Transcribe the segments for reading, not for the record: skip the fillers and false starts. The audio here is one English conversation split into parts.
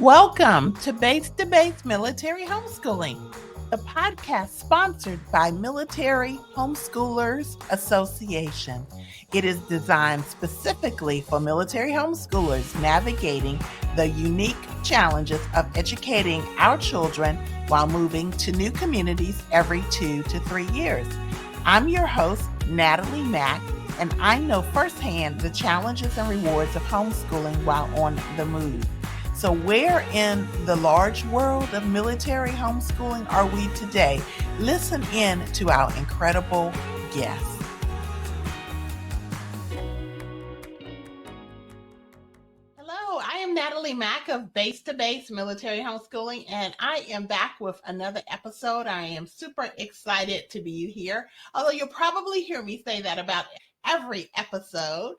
Welcome to Base to Base Military Homeschooling, the podcast sponsored by Military Homeschoolers Association. It is designed specifically for military homeschoolers navigating the unique challenges of educating our children while moving to new communities every 2 to 3 years. I'm your host, Natalie Mack, and I know firsthand the challenges and rewards of homeschooling while on the move. So where in the large world of military homeschooling are we today? Listen in to our incredible guests. Hello, I am Natalie Mack of Base to Base Military Homeschooling, and I am back with another episode. I am super excited to be here, although you'll probably hear me say that about every episode.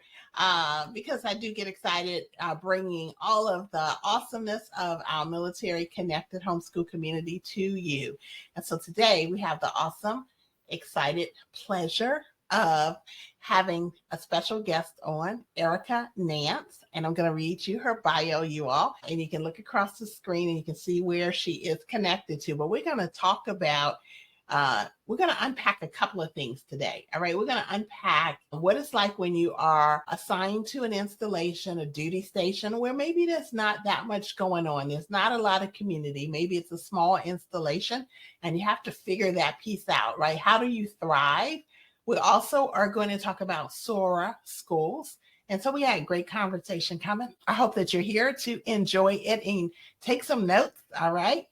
Because I do get excited bringing all of the awesomeness of our military connected homeschool community to you. And so today we have the awesome, excited pleasure of having a special guest on, Erika Nance. And I'm going to read you her bio, you all. And you can look across the screen and you can see where she is connected to. But we're going to talk about we're going to unpack a couple of things today. All right. We're going to unpack what it's like when you are assigned to an installation, a duty station, where maybe there's not that much going on. There's not a lot of community. Maybe it's a small installation and you have to figure that piece out, right? How do you thrive? We also are going to talk about Sora Schools. And so we had a great conversation coming. I hope that you're here to enjoy it and take some notes. All right.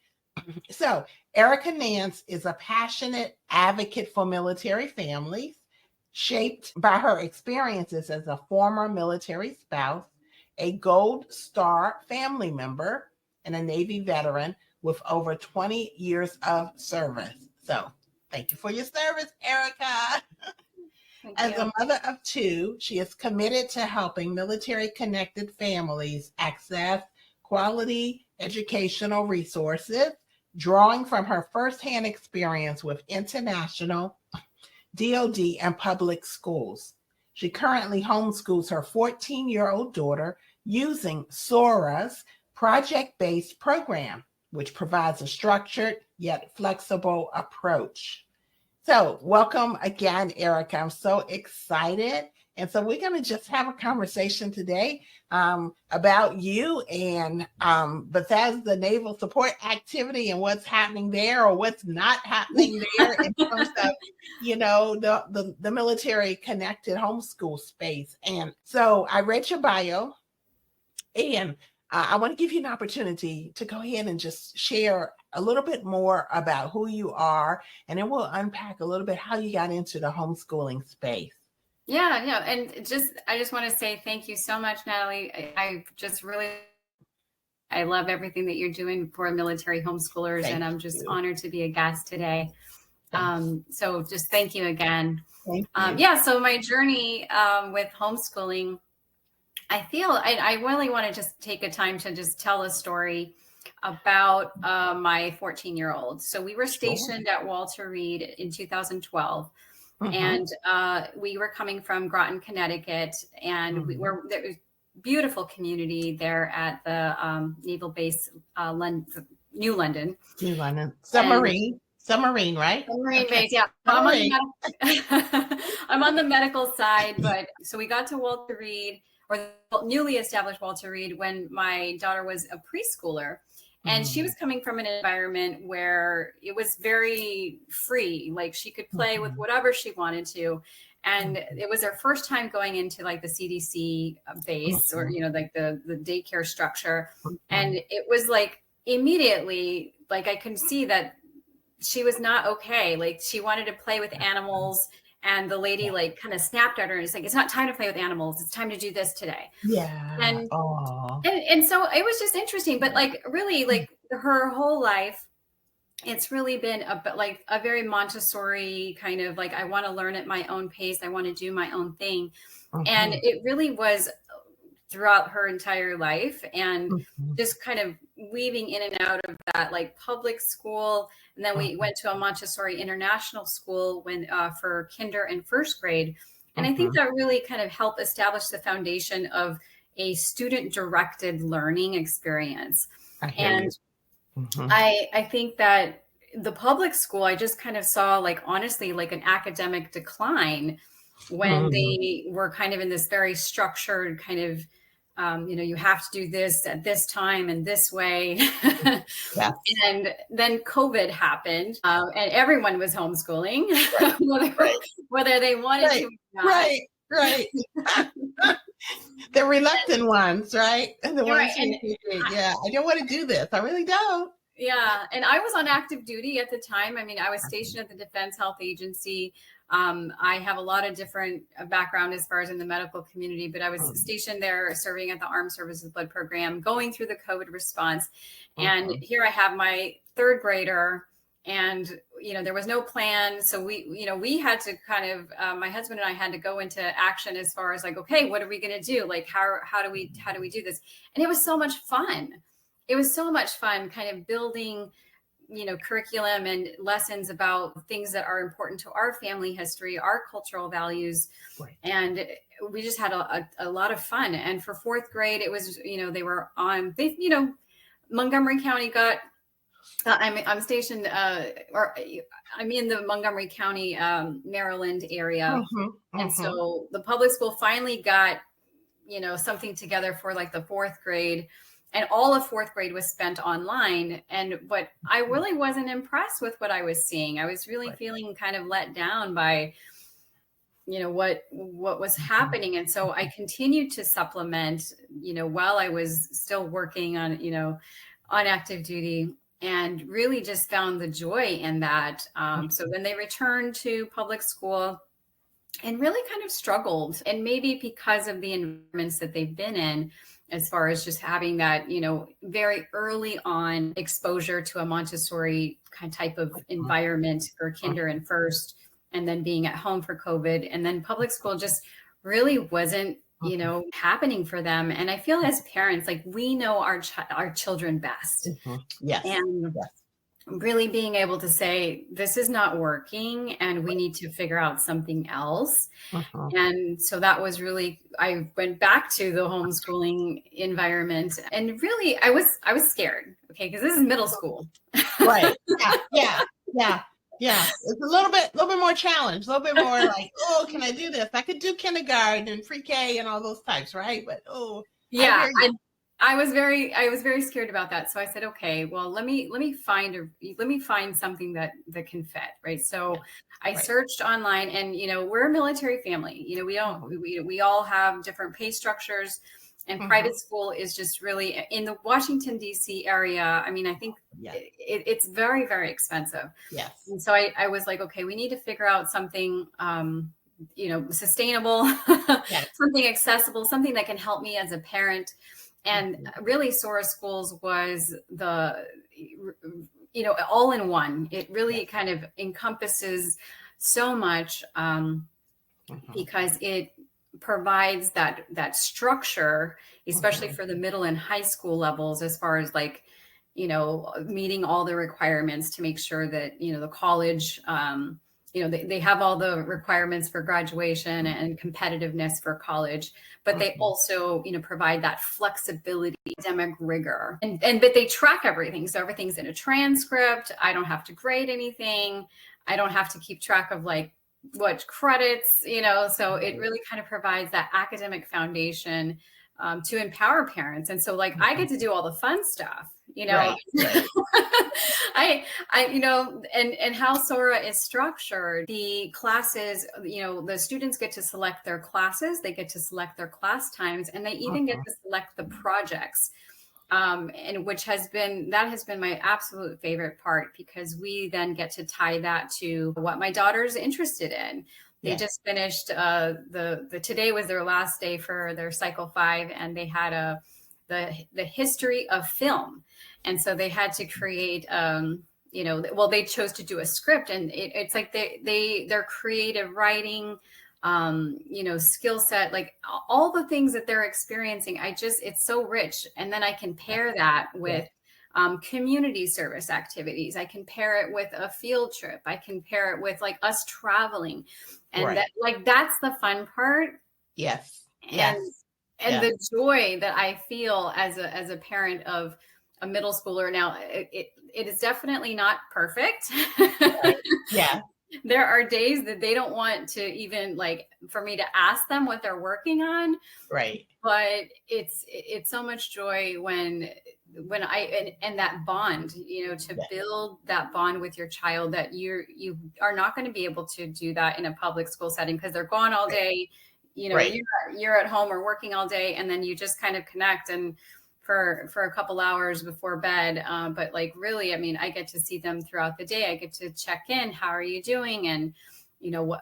So Erika Nance is a passionate advocate for military families, shaped by her experiences as a former military spouse, a Gold Star family member, and a Navy veteran with over 20 years of service. So thank you for your service, Erika. As a mother of two, she is committed to helping military-connected families access quality educational resources, drawing from her firsthand experience with international, DoD, and public schools. She currently homeschools her 14-year-old daughter using Sora's project-based program, which provides a structured yet flexible approach. So welcome again, Erika. I'm so excited. And so we're going to just have a conversation today about you and Bethesda Naval Support Activity and what's happening there or what's not happening there in terms of, the military connected homeschool space. And so I read your bio, and I want to give you an opportunity to go ahead and just share a little bit more about who you are, and then we'll unpack a little bit how you got into the homeschooling space. Yeah. And I just want to say thank you so much, Natalie. I love everything that you're doing for military homeschoolers, and I'm just honored to be a guest today. So just thank you again. Thank you. So my journey with homeschooling, I feel I really want to just take a time to just tell a story about my 14-year-old. So we were stationed at Walter Reed in 2012. And we were coming from Groton, Connecticut, and there was beautiful community there at the naval base, New London. Submarine, right? Submarine base, yeah. I'm on the medical side, but so we got to Walter Reed, or the newly established Walter Reed, when my daughter was a preschooler. And she was coming from an environment where it was very free, like she could play with whatever she wanted to. And it was her first time going into like the CDC base or, like the daycare structure. And it was like immediately, like I could see that she was not okay. Like she wanted to play with animals. And the lady like kind of snapped at her and it's like, it's not time to play with animals. It's time to do this today. Yeah. And so it was just interesting, but like really like her whole life, it's really been a very Montessori kind of like, I want to learn at my own pace. I want to do my own thing. And it really was throughout her entire life, and just kind of weaving in and out of that like public school. And then we went to a Montessori international school for kinder and first grade. And I think that really kind of helped establish the foundation of a student-directed learning experience. I hear And you. Mm-hmm. I think that the public school, I just kind of saw, like, honestly, like an academic decline when they were kind of in this very structured kind of, you have to do this at this time and this way. Yes. And then COVID happened, and everyone was homeschooling, Right. whether they wanted Right. to or not. Right. Right. The reluctant ones, right? And the You're ones right. who think, yeah, I don't want to do this. I really don't. Yeah. And I was on active duty at the time. I mean, I was stationed at the Defense Health Agency. I have a lot of different background as far as in the medical community, but I was stationed there serving at the Armed Services Blood Program, going through the COVID response. And here I have my third grader, and, there was no plan. So we had to kind of, my husband and I had to go into action as far as like, okay, what are we going to do? Like, how do we do this? And it was so much fun. It was so much fun kind of building, curriculum and lessons about things that are important to our family history, our cultural values. Right. And we just had a lot of fun. And for fourth grade, it was, they were on, Montgomery County got, I'm stationed, or I'm in the Montgomery County, Maryland area. And so the public school finally got, something together for like the fourth grade. And all of fourth grade was spent online. But I really wasn't impressed with what I was seeing. I was really feeling kind of let down by, what was happening. And so I continued to supplement, while I was still working on, on active duty, and really just found the joy in that. So then they returned to public school and really kind of struggled. And maybe because of the environments that they've been in, as far as just having that, very early on exposure to a Montessori kind of type of environment for kinder and first, and then being at home for COVID, and then public school just really wasn't, happening for them. And I feel as parents, like we know our children best. Yes. And really being able to say, this is not working and we need to figure out something else. And so that was really, I went back to the homeschooling environment, and really I was scared. Okay. Cause this is middle school. Right. Yeah. It's a little bit more challenge, a little bit more like, oh, can I do this? I could do kindergarten and pre-K and all those types. Right. But, yeah. I was very scared about that. So I said, okay, well, let me find something that can fit. Right. So I searched online, and, we're a military family. We all have different pay structures, and private school is just really in the Washington, D.C. area. I mean, I think it's very, very expensive. Yes. And so I was like, okay, we need to figure out something, sustainable, something accessible, something that can help me as a parent. And really Sora Schools was the, all in one. It really kind of encompasses so much, because it provides that structure, especially for the middle and high school levels, as far as like, meeting all the requirements to make sure that, the college, they have all the requirements for graduation and competitiveness for college, but they also, provide that flexibility, academic rigor, but they track everything. So everything's in a transcript. I don't have to grade anything. I don't have to keep track of like what credits, so it really kind of provides that academic foundation, to empower parents. And so like, I get to do all the fun stuff, Right. I and how Sora is structured, the classes, the students get to select their classes, they get to select their class times, and they even get to select the projects. And which has been my absolute favorite part, because we then get to tie that to what my daughter's interested in. They just finished today was their last day for their cycle 5, and they had the history of film. And so they had to create, they chose to do a script, and it's like their creative writing, skill set, like all the things that they're experiencing. It's so rich. And then I can pair that with community service activities. I can pair it with a field trip. I can pair it with like us traveling. And that's the fun part. Yes. And the joy that I feel as a parent of a middle schooler. Now, it is definitely not perfect. Right. Yeah. There are days that they don't want to even like for me to ask them what they're working on. Right. But it's so much joy when and that bond, to build that bond with your child, that you are not going to be able to do that in a public school setting because they're gone all day. Right. You're at home or working all day, and then you just kind of connect and for a couple hours before bed. But like really, I mean, I get to see them throughout the day. I get to check in. How are you doing? And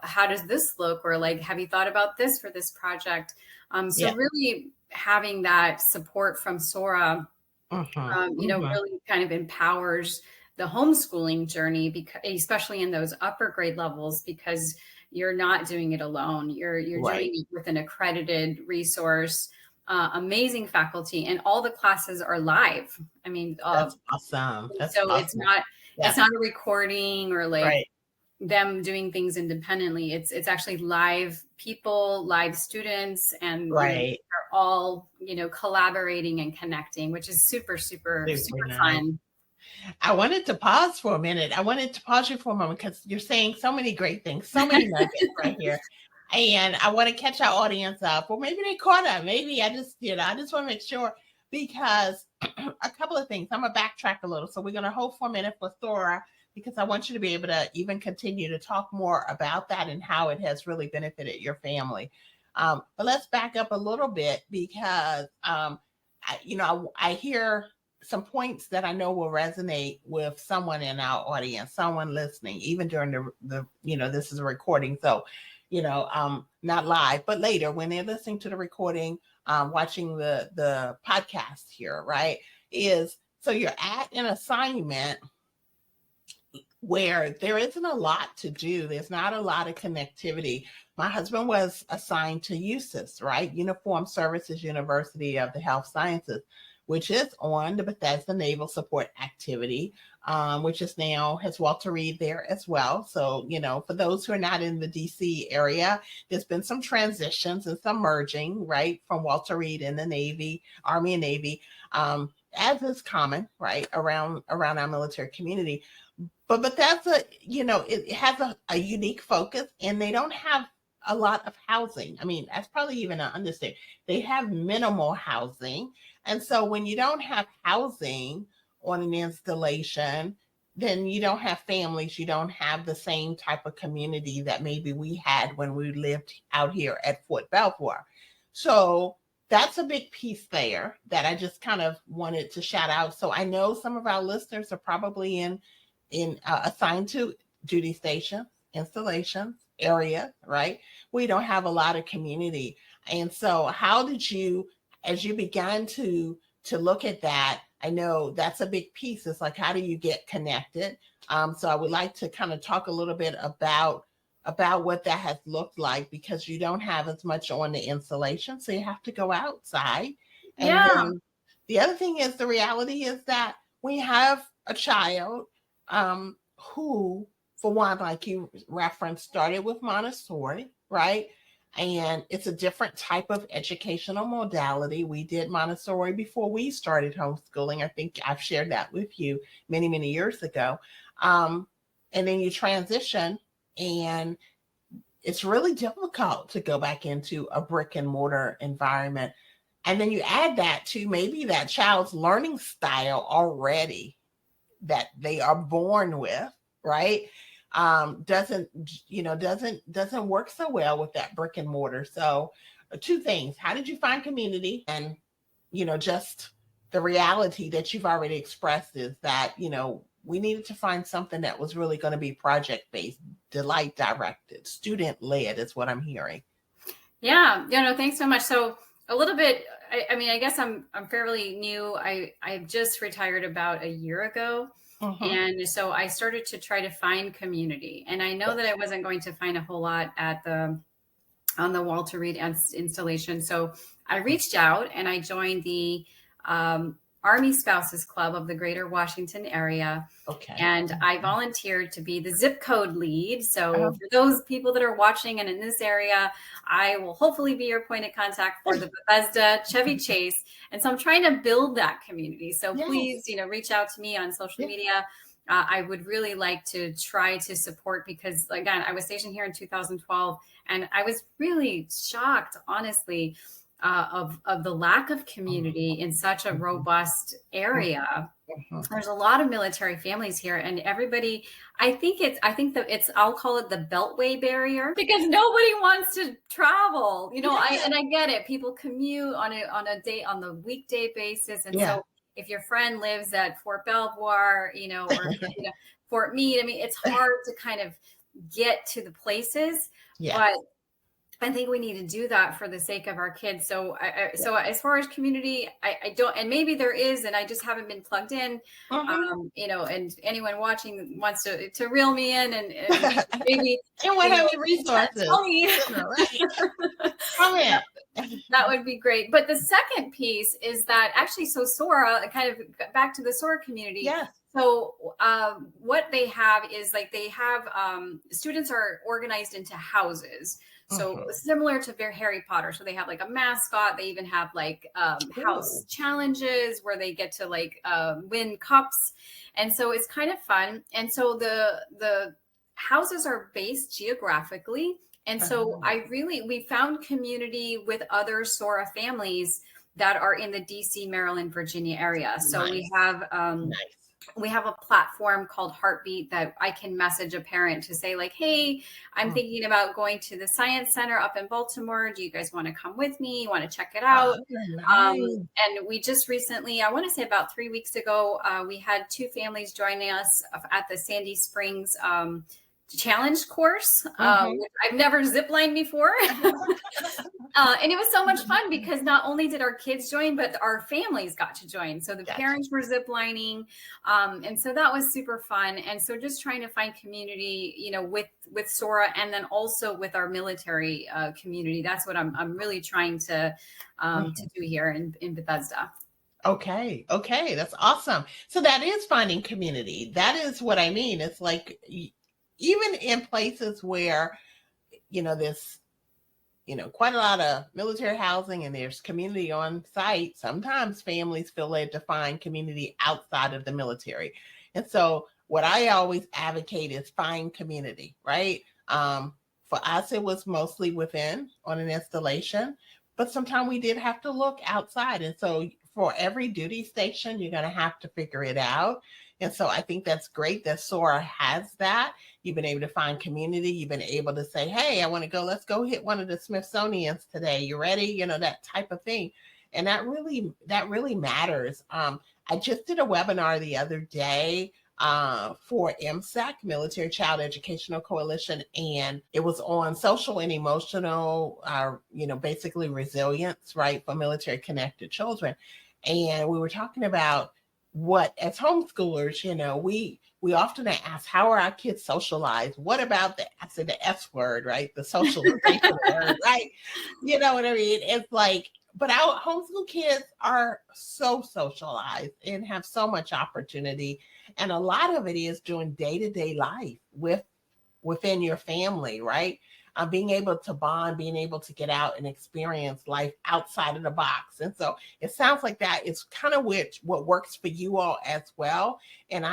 how does this look? Or like, have you thought about this for this project? So really having that support from Sora, really kind of empowers the homeschooling journey, because especially in those upper grade levels, because you're not doing it alone. You're doing it with an accredited resource, amazing faculty, and all the classes are live. I mean, that's awesome. That's so awesome. It's not a recording or like Right. them doing things independently. It's actually live people, live students, and they're all collaborating and connecting, which is super nice. Fun. I wanted to pause for a minute. I wanted to pause you for a moment because you're saying so many great things, so many nuggets right here. And I want to catch our audience up, or maybe they caught up. Maybe I just want to make sure, because a couple of things. I'm going to backtrack a little. So we're going to hold for a minute for Sora, because I want you to be able to even continue to talk more about that and how it has really benefited your family. But let's back up a little bit, because I hear some points that I know will resonate with someone in our audience, someone listening, even during the this is a recording. So, not live, but later when they're listening to the recording, watching the podcast here, right? So you're at an assignment where there isn't a lot to do. There's not a lot of connectivity. My husband was assigned to USIS, right? Uniform Services University of the Health Sciences, which is on the Bethesda Naval Support Activity, which is now has Walter Reed there as well. So, for those who are not in the DC area, there's been some transitions and some merging, right, from Walter Reed and the Navy, Army and Navy, as is common, right, around our military community. But Bethesda, it has a unique focus, and they don't have a lot of housing. I mean, that's probably even an understatement. They have minimal housing. And so when you don't have housing on an installation, then you don't have families. You don't have the same type of community that maybe we had when we lived out here at Fort Belvoir. So that's a big piece there that I just kind of wanted to shout out. So I know some of our listeners are probably assigned to duty stations, installations, area, right? We don't have a lot of community. And so how did you, as you began to look at that, I know that's a big piece. It's like, how do you get connected? So I would like to kind of talk a little bit about what that has looked like, because you don't have as much on the installation. So you have to go outside. And then the other thing is, the reality is that we have a child who, for one, like you referenced, started with Montessori, right? And it's a different type of educational modality. We did Montessori before we started homeschooling. I think I've shared that with you many, many years ago. And then you transition, and it's really difficult to go back into a brick and mortar environment. And then you add that to maybe that child's learning style already that they are born with, right? Doesn't work so well with that brick and mortar. So two things: how did you find community? And just the reality that you've already expressed is that we needed to find something that was really going to be project based, delight directed, student led is what I'm hearing. Yeah, thanks so much. So a little bit, I mean, I guess I'm fairly new. I just retired about a year ago. And so I started to try to find community, and I know that I wasn't going to find a whole lot on the Walter Reed installation. So I reached out and I joined the Army Spouses Club of the Greater Washington area. Okay. And I volunteered to be the zip code lead. So for those people that are watching and in this area, I will hopefully be your point of contact for the Bethesda Chevy Chase. And so I'm trying to build that community. So please, reach out to me on social media. I would really like to try to support, because again, I was stationed here in 2012 and I was really shocked, honestly, of the lack of community in such a robust area. There's a lot of military families here, and everybody, I think that I'll call it the Beltway barrier, because nobody wants to travel, I get it. People commute on the weekday basis. And so if your friend lives at Fort Belvoir, or Fort Meade, I mean, it's hard to kind of get to the places, but I think we need to do that for the sake of our kids. So, so as far as community, I don't, and maybe there is, and I just haven't been plugged in. And anyone watching wants to reel me in, and maybe and what have your resources? Tell me. That would be great. But the second piece is that actually, so Sora, kind of back to the Sora community. Yes. So what they have is they have students are organized into houses. So similar to Harry Potter. So they have a mascot. They even have house challenges where they get to win cups. And so it's kind of fun. And so the houses are based geographically. And so we found community with other Sora families that are in the DC, Maryland, Virginia area. So we have we have a platform called Heartbeat that I can message a parent to say hey, I'm thinking about going to the Science Center up in Baltimore. Do you guys want to come with me? You want to check it out? And we just recently, I want to say about 3 weeks ago, we had 2 families joining us at the Sandy Springs challenge course. I've never ziplined before. And it was so much fun because not only did our kids join, but our families got to join. So the parents were ziplining. And so that was super fun. And so just trying to find community, with Sora, and then also with our military community. That's what I'm really trying to do here in Bethesda. Okay. That's awesome. So that is finding community. That is what I mean. It's even in places where, there's, quite a lot of military housing and there's community on site, sometimes families feel led to find community outside of the military. And so what I always advocate is find community, right? For us, it was mostly within on an installation, but sometimes we did have to look outside. And so for every duty station, you're going to have to figure it out. And so I think that's great that Sora has that. You've been able to find community. You've been able to say, hey, I want to go, let's go hit one of the Smithsonians today. You ready? That type of thing. And that really matters. I just did a webinar the other day for MSEC, Military Child Educational Coalition, and it was on social and emotional, basically resilience, right, for military connected children. And we were talking about what, as homeschoolers, we often ask, how are our kids socialized? What about the S word, right? The socialization word, right? You know what I mean? It's but our homeschool kids are so socialized and have so much opportunity. And a lot of it is doing day-to-day life within your family, right? Being able to bond, being able to get out and experience life outside of the box. And so it sounds like that is kind of what works for you all as well. And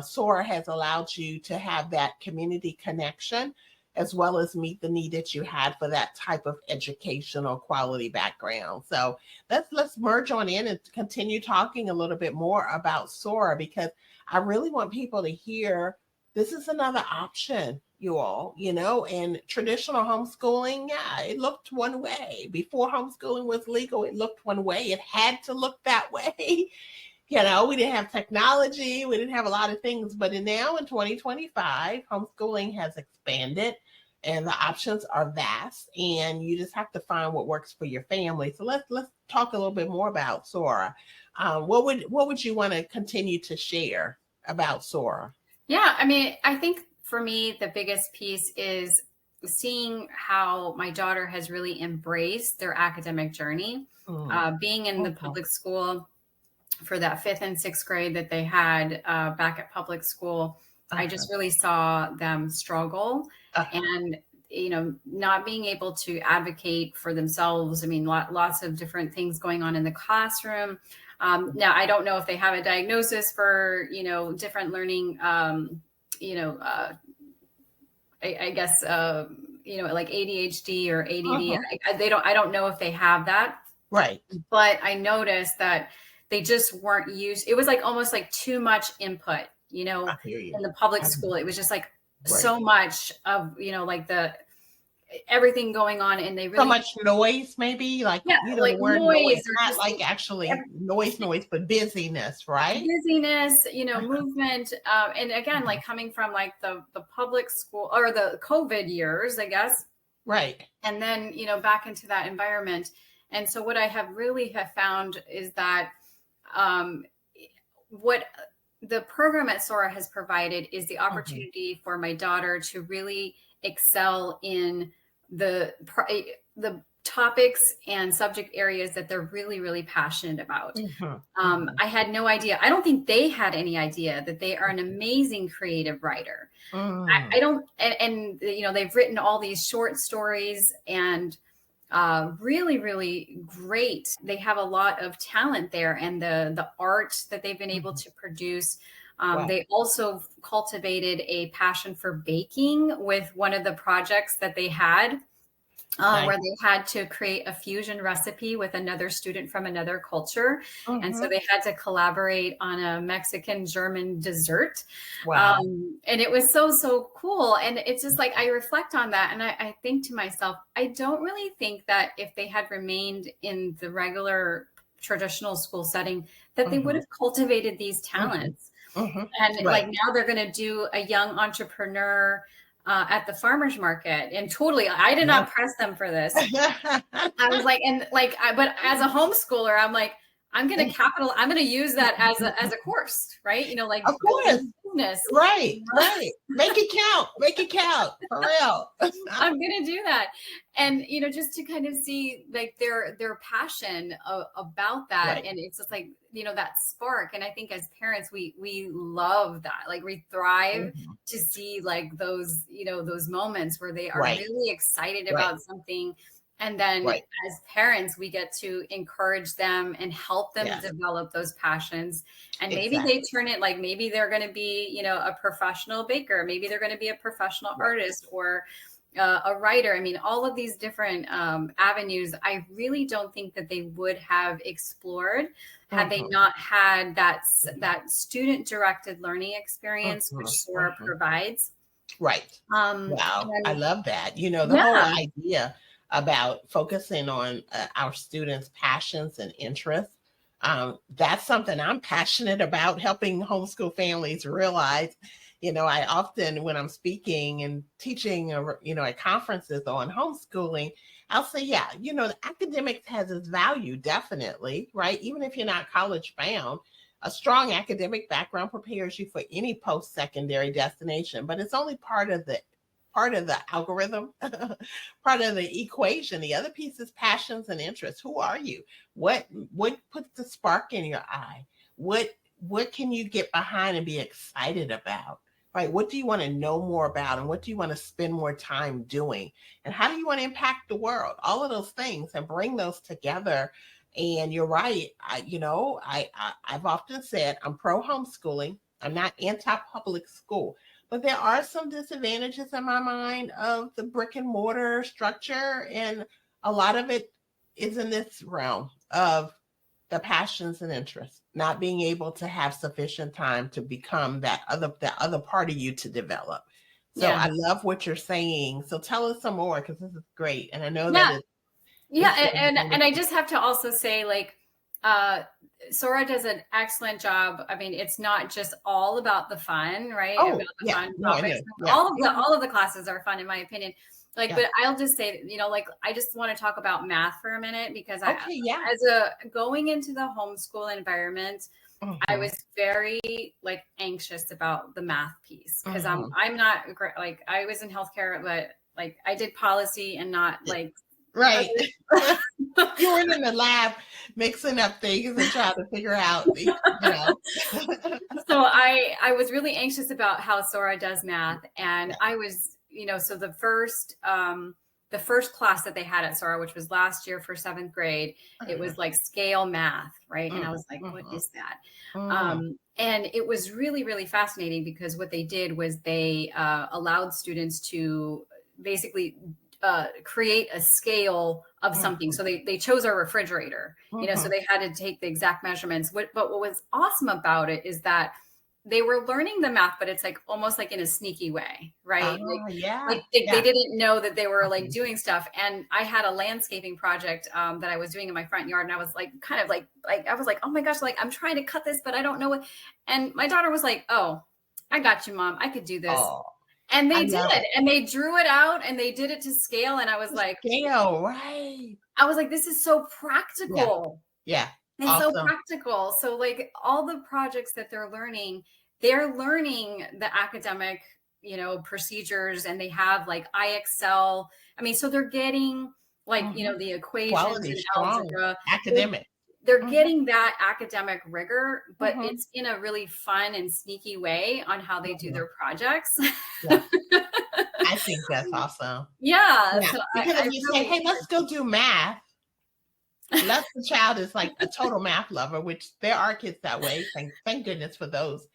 Sora has allowed you to have that community connection, as well as meet the need that you had for that type of educational quality background. So let's merge on in and continue talking a little bit more about Sora, because I really want people to hear this is another option, you all, and traditional homeschooling, it looked one way. Before homeschooling was legal, it looked one way. It had to look that way. We didn't have technology. We didn't have a lot of things. But now in 2025, homeschooling has expanded and the options are vast, and you just have to find what works for your family. So let's talk a little bit more about Sora. What would you want to continue to share about Sora? Yeah, I mean, I think for me, the biggest piece is seeing how my daughter has really embraced their academic journey. Being in the public school for that 5th and 6th grade that they had back at public school, I just really saw them struggle and, not being able to advocate for themselves. I mean, lots of different things going on in the classroom. Now, I don't know if they have a diagnosis for, different learning, I guess, like ADHD or ADD. I don't know if they have that. Right. But I noticed that they just weren't used. It was like almost like too much input, in the public school. It was just like so much of, like everything going on, and they really so much noise, maybe like like the word noise, or not just like actually noise, but busyness, right? Busyness, movement, and again, like coming from like the public school or the COVID years, I guess, right? And then back into that environment. And so what I have found is that what the program at Sora has provided is the opportunity for my daughter to really excel in the topics and subject areas that they're really, really passionate about. I had no idea. I don't think they had any idea that they are an amazing creative writer. I don't, and they've written all these short stories and really, really great. They have a lot of talent there, and the art that they've been able to produce. They also cultivated a passion for baking with one of the projects that they had, where they had to create a fusion recipe with another student from another culture. And so they had to collaborate on a Mexican German dessert. And it was so cool. And it's just like, I reflect on that and I think to myself, I don't really think that if they had remained in the regular traditional school setting, that they would have cultivated these talents. And like now they're going to do a young entrepreneur at the farmer's market. And totally, I did not press them for this. I was like, but as a homeschooler, I'm like, I'm going to use that as a course, right? Like, of course. Business. Right. Make it count for real. I'm going to do that. And, just to kind of see like their passion about that. And it's just like, that spark. And I think as parents, we love that. Like we thrive to see like those, those moments where they are really excited about something. And then as parents, we get to encourage them and help them develop those passions. And maybe they turn it, like maybe they're going to be, a professional baker. Maybe they're going to be a professional artist or a writer. I mean, all of these different avenues, I really don't think that they would have explored had they not had that student-directed learning experience, which Sora provides. Right. Wow. I love that. The whole idea about focusing on our students' passions and interests. That's something I'm passionate about, helping homeschool families realize. I often, when I'm speaking and teaching, at conferences on homeschooling, I'll say, the academics has its value, definitely, right? Even if you're not college bound, a strong academic background prepares you for any post-secondary destination, but it's only part of the algorithm, part of the equation. The other piece is passions and interests. Who are you? What puts the spark in your eye? What can you get behind and be excited about? Right? What do you want to know more about, and what do you want to spend more time doing? And how do you want to impact the world? All of those things, and bring those together. And you're right. I've often said I'm pro homeschooling. I'm not anti-public school. But there are some disadvantages in my mind of the brick and mortar structure. And a lot of it is in this realm of the passions and interests, not being able to have sufficient time to become the other part of you to develop. So I love what you're saying. So tell us some more, because this is great. And I know that and I just have to also say, like, Sora does an excellent job. I mean, it's not just all about the fun, right? About the fun topics. All of the classes are fun, in my opinion. Like, but I'll just say, like, I just want to talk about math for a minute, because going into the homeschool environment, I was very like anxious about the math piece, because I'm not like, I was in healthcare, but like I did policy and not like Right. You weren't in the lab mixing up things and trying to figure out, you know. So I was really anxious about how Sora does math, and Yeah. I was, so the first class that they had at Sora, which was last year for 7th grade, it was like scale math, right? And I was like, what is that? And it was really, really fascinating because what they did was they allowed students to basically create a scale of something. So they chose a refrigerator, so they had to take the exact measurements. But what was awesome about it is that they were learning the math, but it's like almost like in a sneaky way, right? They didn't know that they were like doing stuff. And I had a landscaping project that I was doing in my front yard, and I was like, kind of like I was like, oh my gosh, like I'm trying to cut this, but I don't know what. And my daughter was like, oh, I got you, Mom. I could do this. Oh, and they did, and they drew it out, and they did it to scale. And I was like, scale, right? I was like, this is so practical. Yeah. It's awesome. So practical. So like all the projects that they're learning the academic, procedures, and they have like IXL. I mean, so they're getting like, the equations Quality, and strong, algebra. academic. They're getting that academic rigor, but it's in a really fun and sneaky way on how they do their projects. Yeah. I think that's awesome. Yeah. So because if you say, hey, let's go do math, unless the child is like a total math lover, which there are kids that way, thank goodness for those,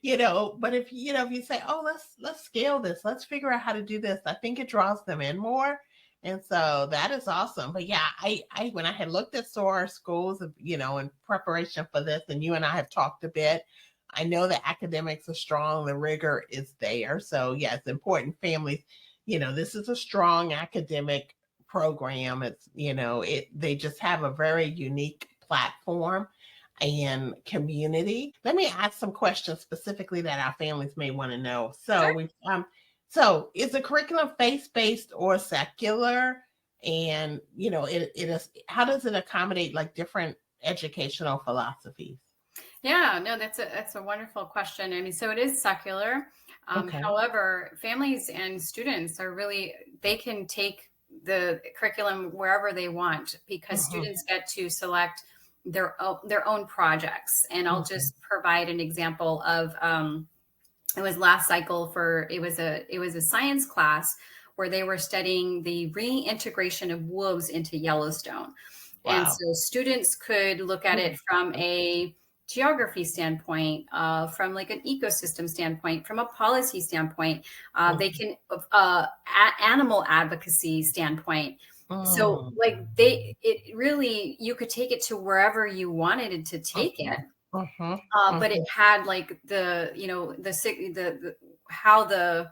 but if you say, oh, let's scale this, let's figure out how to do this, I think it draws them in more. And so that is awesome. But yeah, I when I had looked at Sora Schools, in preparation for this, and you and I have talked a bit, I know the academics are strong, the rigor is there. So yeah, it's important families, this is a strong academic program. It's, they just have a very unique platform and community. Let me ask some questions specifically that our families may want to know. So sure. So is the curriculum faith-based or secular? And, it is, how does it accommodate like different educational philosophies? Yeah, no, that's a wonderful question. I mean, so it is secular. However, families and students they can take the curriculum wherever they want, because students get to select their own projects. And I'll just provide an example of, it was last cycle it was a science class where they were studying the reintegration of wolves into Yellowstone. Wow. And so students could look at it from a geography standpoint, from like an ecosystem standpoint, from a policy standpoint. They can animal advocacy standpoint. So like you could take it to wherever you wanted it to take it. But it had like how the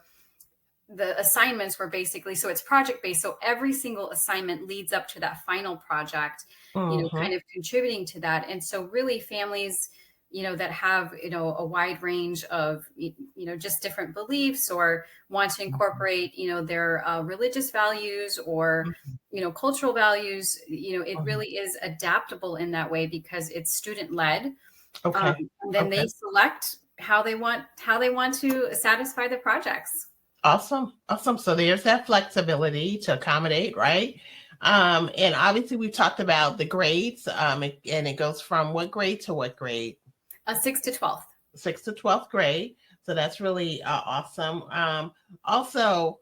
assignments were basically, so it's project based. So every single assignment leads up to that final project, kind of contributing to that. And so really families, that have, a wide range of, just different beliefs, or want to incorporate, their religious values, or, cultural values, it really is adaptable in that way, because it's student led. Then they select how they want to satisfy the projects. Awesome. So there's that flexibility to accommodate, right? And obviously we talked about the grades, and it goes from what grade to what grade? 6th to 12th. 6th to 12th grade. So that's really awesome. Also,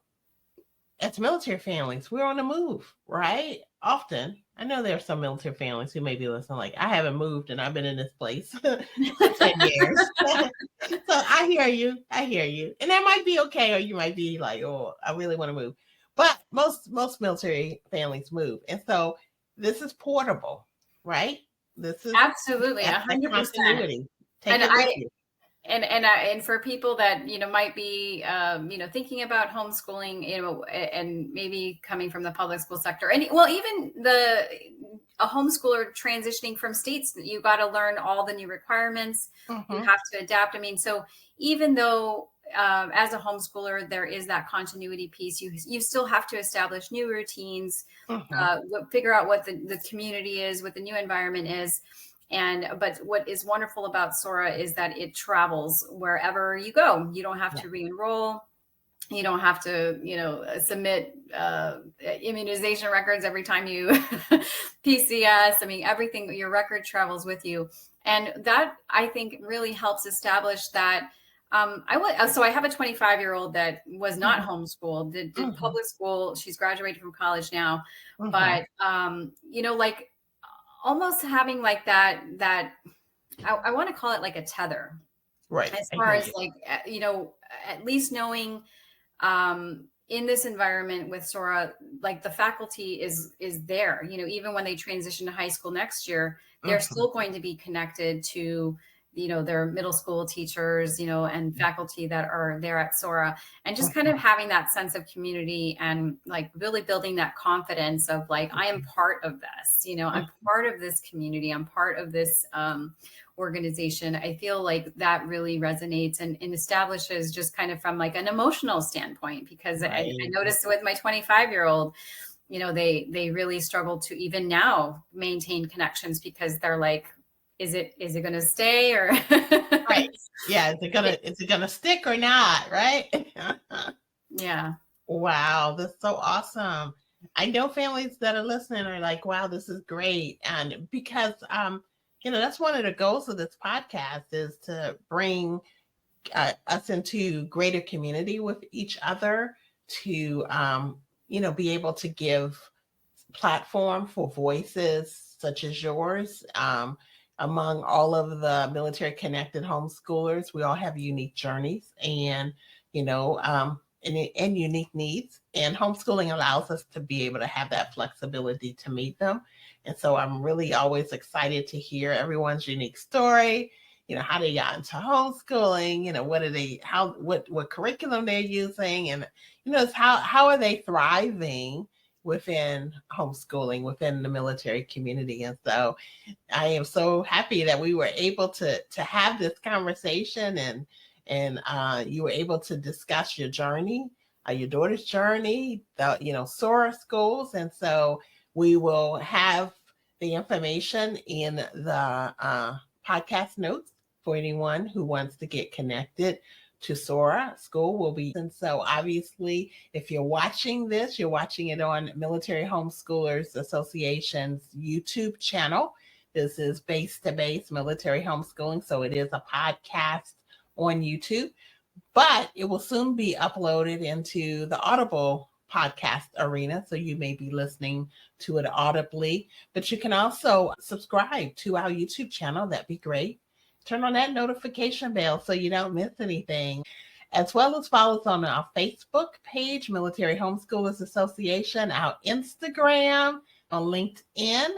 as military families, we're on the move, right? Often. I know there are some military families who may be listening, like, I haven't moved and I've been in this place for 10 years. So I hear you. And that might be okay, or you might be like, oh, I really want to move. But most military families move. And so this is portable, right? This is absolutely 100%. And for people that, might be, thinking about homeschooling, and maybe coming from the public school sector, and even a homeschooler transitioning from states, you got to learn all the new requirements. You have to adapt. I mean, so even though as a homeschooler, there is that continuity piece, you still have to establish new routines, figure out what the community is, what the new environment is. But what is wonderful about Sora is that it travels wherever you go. You don't have to re-enroll. You don't have to, submit immunization records every time you PCS. I mean, everything, your record travels with you. And that, I think, really helps establish that. So I have a 25-year-old that was not homeschooled, did public school. She's graduated from college now. But, like almost having like that I want to call it like a tether. Right. As far as like, at least knowing in this environment with Sora, like the faculty is there, even when they transition to high school next year, they're still going to be connected to, their middle school teachers, and faculty that are there at Sora, and just kind of having that sense of community and like really building that confidence of like, I am part of this, I'm part of this community. I'm part of this organization. I feel like that really resonates and establishes just kind of from like an emotional standpoint, because I noticed with my 25-year-old, they really struggle to even now maintain connections, because they're like, is it going to stay or right? Yeah, is it gonna stick or not? Right? Yeah. Wow, that's so awesome. I know families that are listening are like, wow, this is great. And because that's one of the goals of this podcast, is to bring us into greater community with each other, to be able to give platform for voices such as yours. Among all of the military connected homeschoolers, we all have unique journeys and and unique needs, and homeschooling allows us to be able to have that flexibility to meet them. And so I'm really always excited to hear everyone's unique story, how they got into homeschooling, what curriculum they're using, and how are they thriving within homeschooling, within the military community. And so I am so happy that we were able to have this conversation, and you were able to discuss your journey, your daughter's journey, Sora Schools. And so we will have the information in the podcast notes for anyone who wants to get connected to Sora School will be. And so obviously, if you're watching this, you're watching it on Military Homeschoolers Association's YouTube channel. This is Base to Base Military Homeschooling. So it is a podcast on YouTube, but it will soon be uploaded into the Audible podcast arena. So you may be listening to it audibly, but you can also subscribe to our YouTube channel. That'd be great. Turn on that notification bell so you don't miss anything, as well as follow us on our Facebook page, Military Homeschoolers Association, our Instagram, on LinkedIn,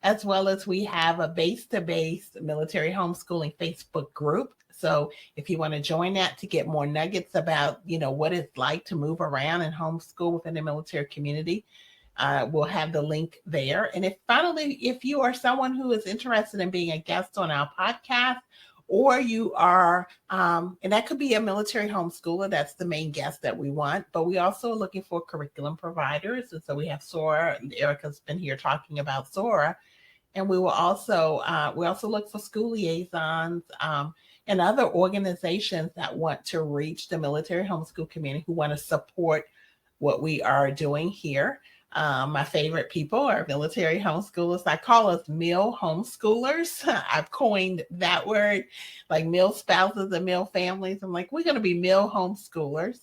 as well as we have a base-to-base military homeschooling Facebook group. So if you want to join that to get more nuggets about, what it's like to move around and homeschool within the military community, we'll have the link there. And if you are someone who is interested in being a guest on our podcast, or you are, and that could be a military homeschooler, that's the main guest that we want, but we also are looking for curriculum providers. And so we have Sora, and Erika's been here talking about Sora. And we also look for school liaisons and other organizations that want to reach the military homeschool community, who want to support what we are doing here. My favorite people are military homeschoolers. I call us MIL homeschoolers. I've coined that word, like MIL spouses and MIL families. I'm like, we're going to be MIL homeschoolers.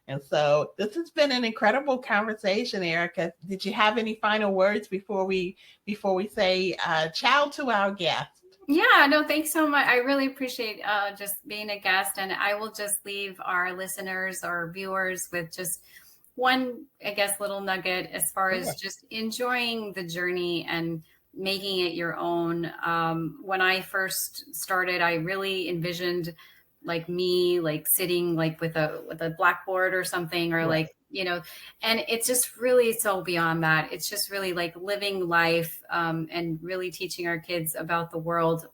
And so this has been an incredible conversation, Erika. Did you have any final words before we say ciao to our guest? Yeah, no, thanks so much. I really appreciate just being a guest, and I will just leave our listeners or viewers with just one, I guess, little nugget as far as just enjoying the journey and making it your own. When I first started, I really envisioned like me, like sitting like with a blackboard or something, or like, and it's just really so beyond that. It's just really like living life and really teaching our kids about the world,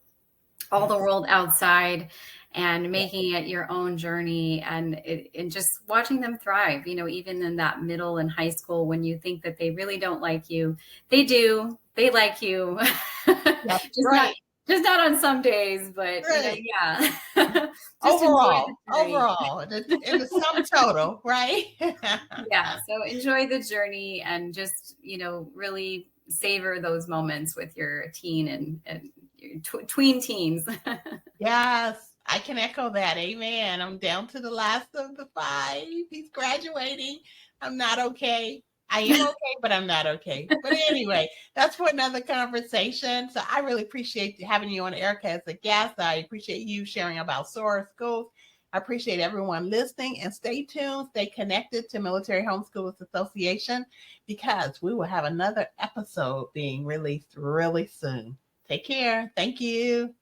all the world outside, and making it your own journey, and just watching them thrive, even in that middle and high school, when you think that they really don't like you, they do. They like you. Just not on some days, but right. yeah. just enjoy the journey. Overall, in the sum total, right? Yeah. So enjoy the journey and just, really savor those moments with your teen and your tween teens. Yes, I can echo that. Amen. I'm down to the last of the 5. He's graduating. I'm not okay. I am okay, but I'm not okay. But anyway, that's for another conversation. So I really appreciate having you on, Erika, as a guest. I appreciate you sharing about Sora Schools. I appreciate everyone listening, and stay tuned, stay connected to Military Homeschoolers Association, because we will have another episode being released really soon. Take care. Thank you.